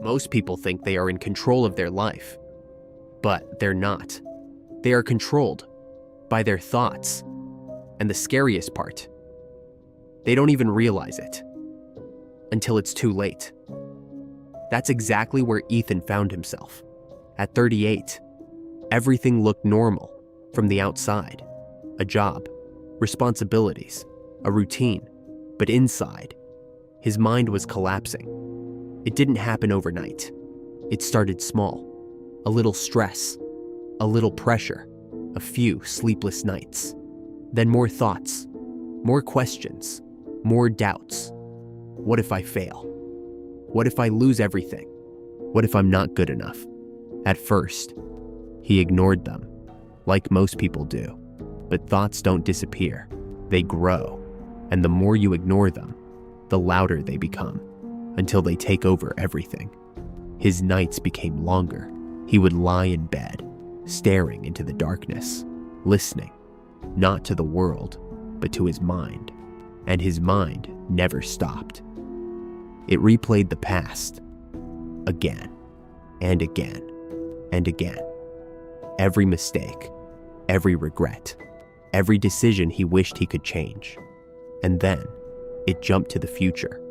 Most people think they are in control of their life, but they're not. They are controlled by their thoughts. And the scariest part, they don't even realize it until it's too late. That's exactly where Ethan found himself. At 38, everything looked normal from the outside. A job, responsibilities, a routine. But inside, his mind was collapsing. It didn't happen overnight. It started small. A little stress, a little pressure, a few sleepless nights. Then more thoughts, more questions, more doubts. What if I fail? What if I lose everything? What if I'm not good enough? At first, he ignored them, like most people do. But thoughts don't disappear. They grow. And the more you ignore them, the louder they become, until they take over everything. His nights became longer. He would lie in bed, staring into the darkness, listening, not to the world, but to his mind. And his mind never stopped. It replayed the past, again, and again, and again. Every mistake, every regret, every decision he wished he could change. And then, it jumped to the future.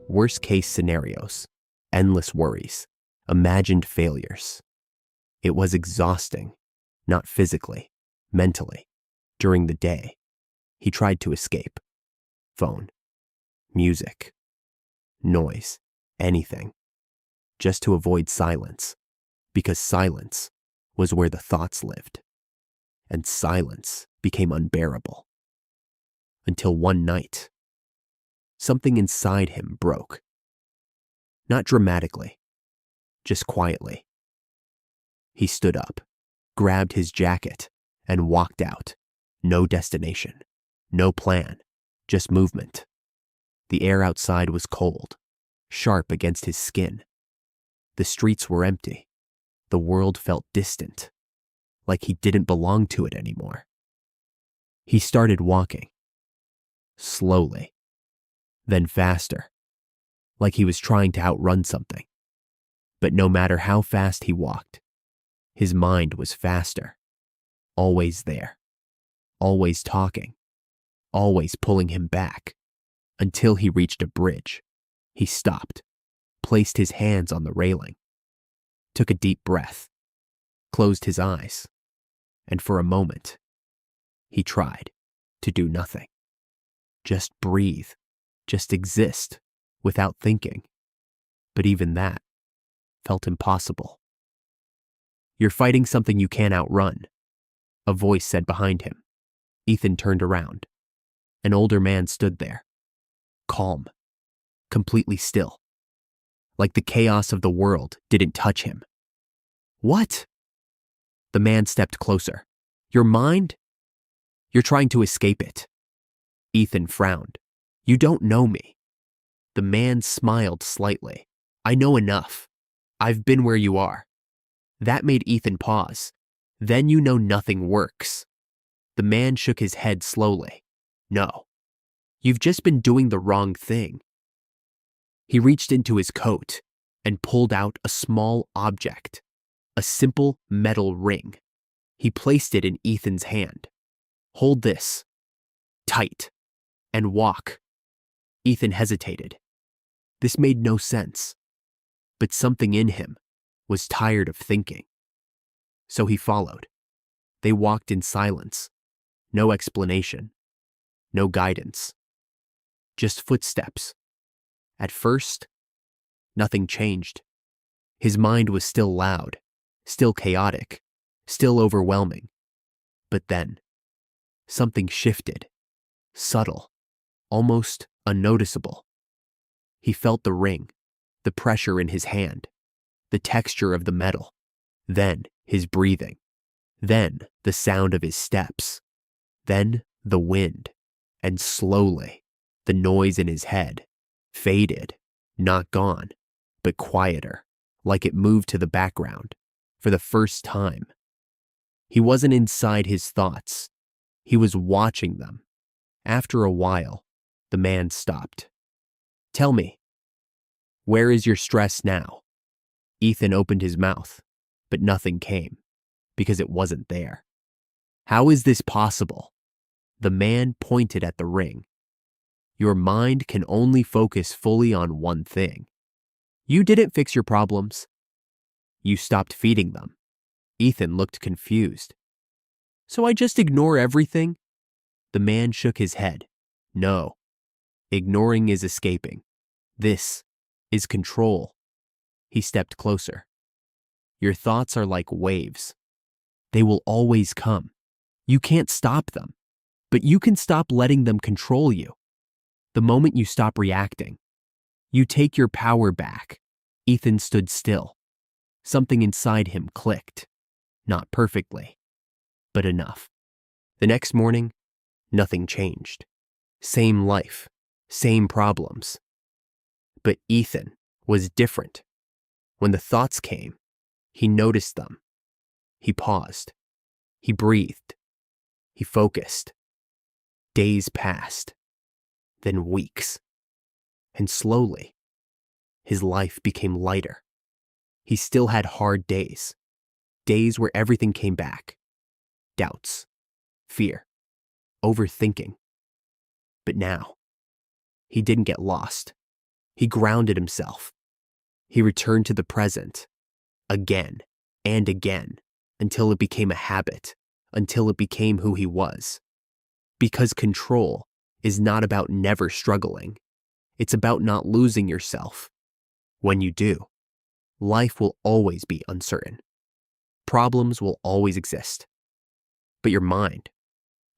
Worst-case scenarios, endless worries, imagined failures. It was exhausting, not physically, mentally. During the day, he tried to escape. Phone, music, noise, anything. Just to avoid silence, because silence was where the thoughts lived. And silence became unbearable. Until one night, something inside him broke. Not dramatically, just quietly. He stood up, grabbed his jacket, and walked out. No destination, no plan, just movement. The air outside was cold, sharp against his skin. The streets were empty. The world felt distant, like he didn't belong to it anymore. He started walking. Slowly, then faster, like he was trying to outrun something. But no matter how fast he walked, his mind was faster, always there, always talking, always pulling him back, until he reached a bridge. He stopped, placed his hands on the railing, took a deep breath, closed his eyes, and for a moment, he tried to do nothing. Just breathe, just exist, without thinking. But even that felt impossible. "You're fighting something you can't outrun," a voice said behind him. Ethan turned around. An older man stood there, calm, completely still, like the chaos of the world didn't touch him. "What?" The man stepped closer. "Your mind? You're trying to escape it." Ethan frowned. "You don't know me." The man smiled slightly. "I know enough. I've been where you are." That made Ethan pause. "Then you know nothing works." The man shook his head slowly. "No. You've just been doing the wrong thing." He reached into his coat and pulled out a small object, a simple metal ring. He placed it in Ethan's hand. "Hold this. Tight. And walk." Ethan hesitated. This made no sense. But something in him was tired of thinking. So he followed. They walked in silence. No explanation. No guidance. Just footsteps. At first, nothing changed. His mind was still loud, still chaotic, still overwhelming. But then, something shifted. Subtle. Almost unnoticeable. He felt the ring, the pressure in his hand, the texture of the metal, then his breathing, then the sound of his steps, then the wind, and slowly, the noise in his head faded, not gone, but quieter, like it moved to the background for the first time. He wasn't inside his thoughts. He was watching them. After a while, the man stopped. "Tell me, where is your stress now?" Ethan opened his mouth, but nothing came because it wasn't there. How is this possible? The man pointed at the ring. Your mind can only focus fully on one thing. You didn't fix your problems. You stopped feeding them. Ethan looked confused. So I just ignore everything? The man shook his head. No. Ignoring is escaping. This is control. He stepped closer. Your thoughts are like waves. They will always come. You can't stop them, but you can stop letting them control you. The moment you stop reacting, you take your power back. Ethan stood still. Something inside him clicked. Not perfectly, but enough. The next morning, nothing changed. Same life, same problems. But Ethan was different. When the thoughts came, he noticed them. He paused. He breathed. He focused. Days passed, then weeks. And slowly, his life became lighter. He still had hard days. Days where everything came back. Doubts, fear, overthinking. But now, he didn't get lost. He grounded himself. He returned to the present, again and again, until it became a habit, until it became who he was. Because control is not about never struggling. It's about not losing yourself. When you do, life will always be uncertain. Problems will always exist. But your mind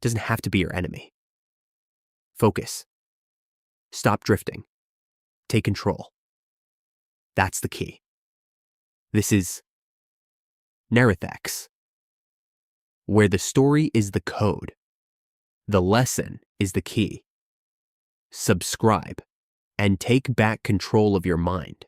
doesn't have to be your enemy. Focus. Stop drifting. Take control. That's the key. This is Narrathex, where the story is the code. The lesson is the key. Subscribe and take back control of your mind.